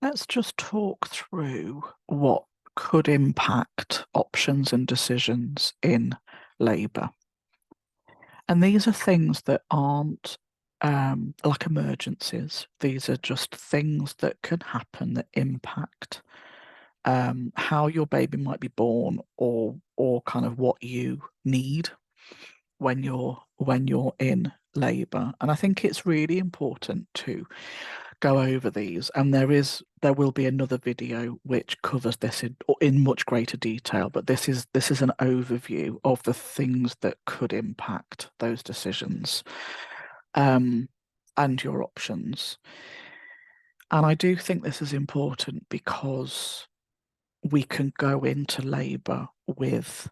Let's just talk through what could impact options and decisions in labour. And these are things that aren't like emergencies. These are just things that can happen that impact how your baby might be born, or kind of what you need when you're in labour. And I think it's really important to go over these, and there will be another video which covers this in much greater detail, but this is an overview of the things that could impact those decisions, and your options. And I do think this is important because we can go into labour with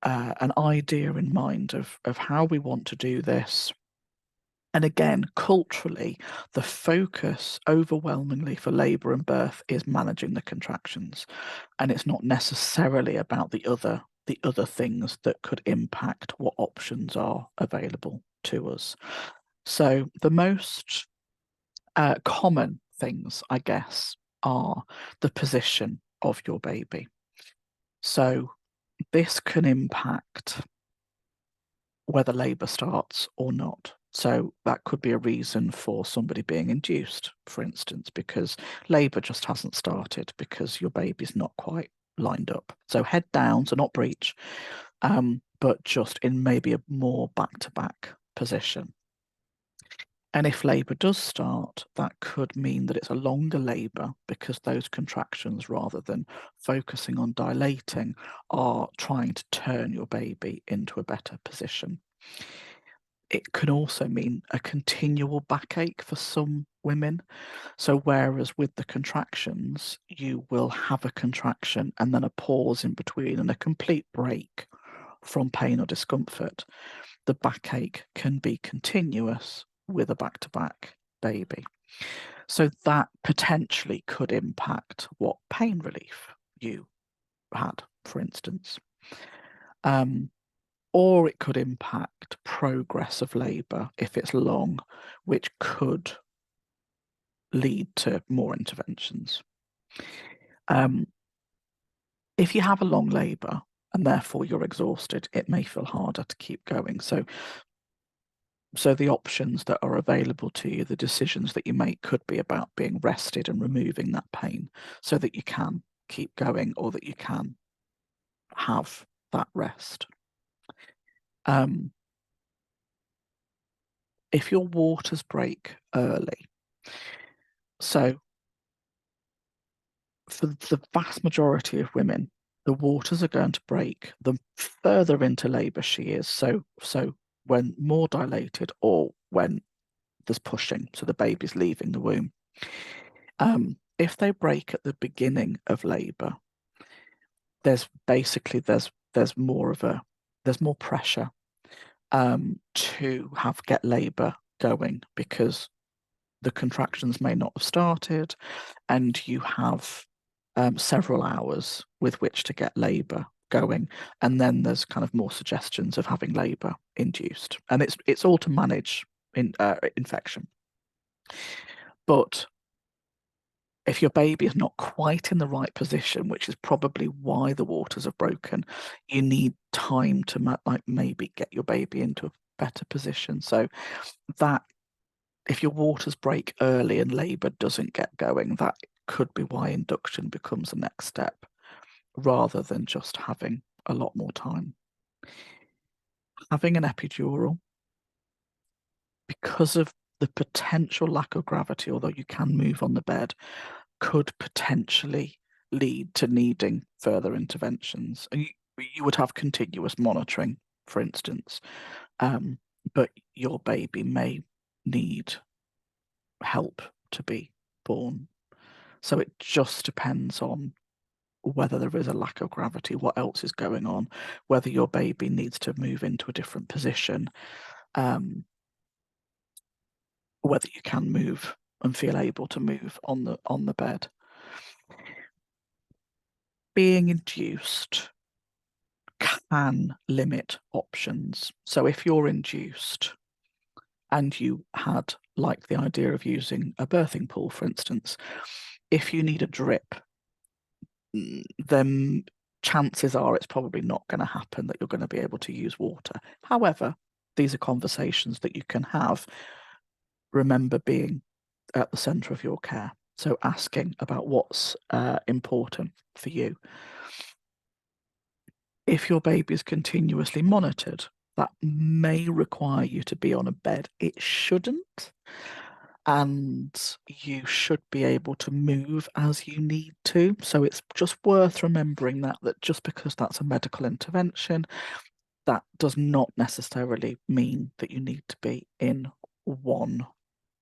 an idea in mind of how we want to do this. And again, culturally, the focus overwhelmingly for labour and birth is managing the contractions, and it's not necessarily about the other things that could impact what options are available to us. So the most common things, I guess, are the position of your baby. So this can impact whether labour starts or not. So that could be a reason for somebody being induced, for instance, because labour just hasn't started because your baby's not quite lined up. So head down, so not breech, but just in maybe a more back-to-back position. And if labour does start, that could mean that it's a longer labour because those contractions, rather than focusing on dilating, are trying to turn your baby into a better position. It can also mean a continual backache for some women. So whereas with the contractions, you will have a contraction and then a pause in between and a complete break from pain or discomfort, the backache can be continuous with a back-to-back baby. So that potentially could impact what pain relief you had, for instance. Or it could impact progress of labour if it's long, which could lead to more interventions. If you have a long labour and therefore you're exhausted, it may feel harder to keep going. So the options that are available to you, the decisions that you make, could be about being rested and removing that pain so that you can keep going, or that you can have that rest. If your waters break early, so for the vast majority of women, the waters are going to break the further into labour she is. So when more dilated, or when there's pushing, so the baby's leaving the womb. If they break at the beginning of labour, there's more pressure to get labour going, because the contractions may not have started, and you have several hours with which to get labour going, and then there's kind of more suggestions of having labour induced, and it's all to manage infection. But if your baby is not quite in the right position, which is probably why the waters have broken, you need time to maybe get your baby into a better position. So that if your waters break early and labour doesn't get going, that could be why induction becomes the next step, rather than just having a lot more time. Having an epidural, because of the potential lack of gravity, although you can move on the bed, could potentially lead to needing further interventions. And you would have continuous monitoring, for instance, but your baby may need help to be born. So it just depends on whether there is a lack of gravity, what else is going on, whether your baby needs to move into a different position, whether you can move and feel able to move on the bed. Being induced can limit options. So if you're induced and you had, like, the idea of using a birthing pool, for instance, if you need a drip, then chances are it's probably not going to happen that you're going to be able to use water. However, these are conversations that you can have. Remember being at the center of your care. So asking about what's important for you. If your baby is continuously monitored, that may require you to be on a bed. It shouldn't. And you should be able to move as you need to. So it's just worth remembering that just because that's a medical intervention, that does not necessarily mean that you need to be in one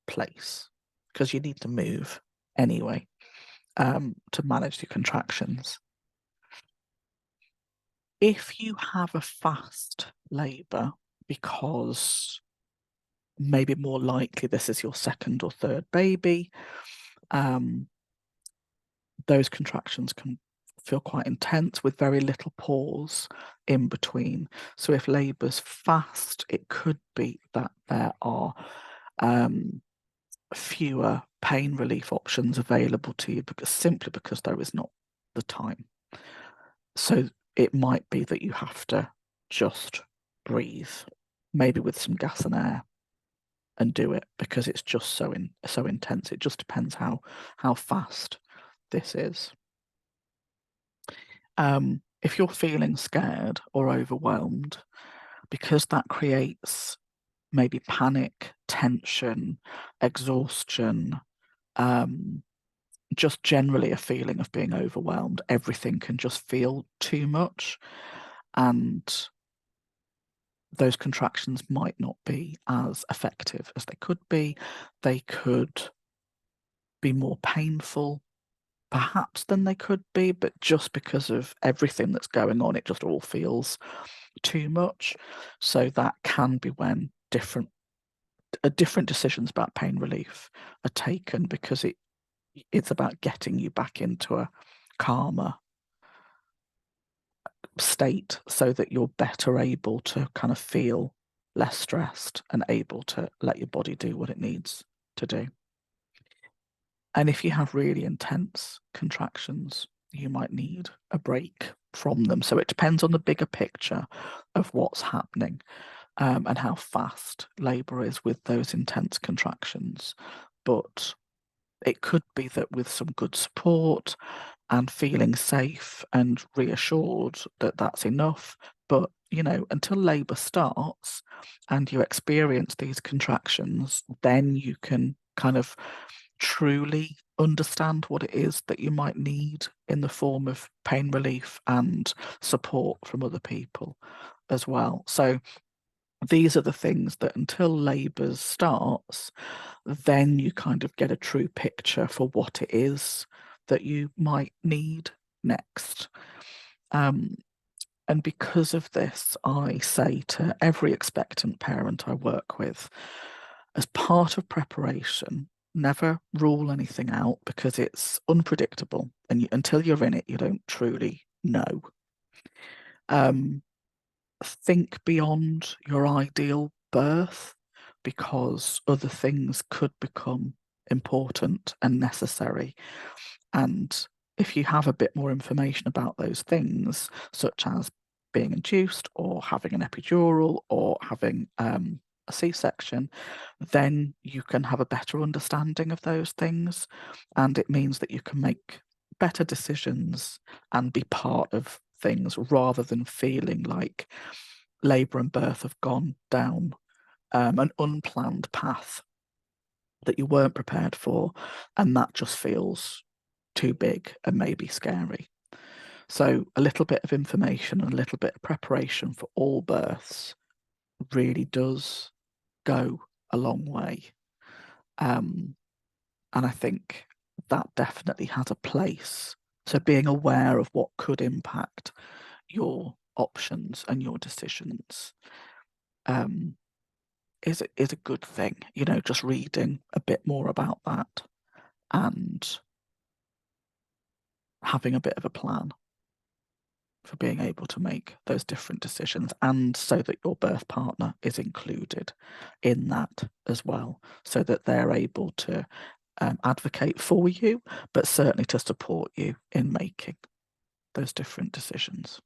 place, because you need to move anyway to manage your contractions. If you have a fast labour, because maybe more likely this is your second or third baby, those contractions can feel quite intense with very little pause in between. So if labour's fast, it could be that there are fewer pain relief options available to you simply because there is not the time. So it might be that you have to just breathe, maybe with some gas and air, and do it because it's just so intense. It just depends how fast this is. If you're feeling scared or overwhelmed, because that creates maybe panic, tension, exhaustion, just generally a feeling of being overwhelmed, everything can just feel too much. And those contractions might not be as effective as they could be. They could be more painful, perhaps, than they could be, but just because of everything that's going on, it just all feels too much. So that can be when different decisions about pain relief are taken, because it's about getting you back into a calmer state so that you're better able to kind of feel less stressed and able to let your body do what it needs to do. And if you have really intense contractions, you might need a break from them. So it depends on the bigger picture of what's happening and how fast labour is with those intense contractions. But it could be that with some good support and feeling safe and reassured that that's enough. But, until labour starts and you experience these contractions, then you can kind of truly understand what it is that you might need in the form of pain relief and support from other people as well. So these are the things that until labour starts, then you kind of get a true picture for what it is that you might need next. And because of this, I say to every expectant parent I work with, as part of preparation, never rule anything out, because it's unpredictable. And until you're in it, you don't truly know. Think beyond your ideal birth, because other things could become important and necessary. And if you have a bit more information about those things, such as being induced or having an epidural or having a C-section, then you can have a better understanding of those things. And it means that you can make better decisions and be part of things, rather than feeling like labour and birth have gone down an unplanned path that you weren't prepared for, and that just feels too big and maybe scary. So a little bit of information and a little bit of preparation for all births really does go a long way. And I think that definitely has a place. So being aware of what could impact your options and your decisions is a good thing. Just reading a bit more about that and having a bit of a plan for being able to make those different decisions, and so that your birth partner is included in that as well, so that they're able to advocate for you, but certainly to support you in making those different decisions.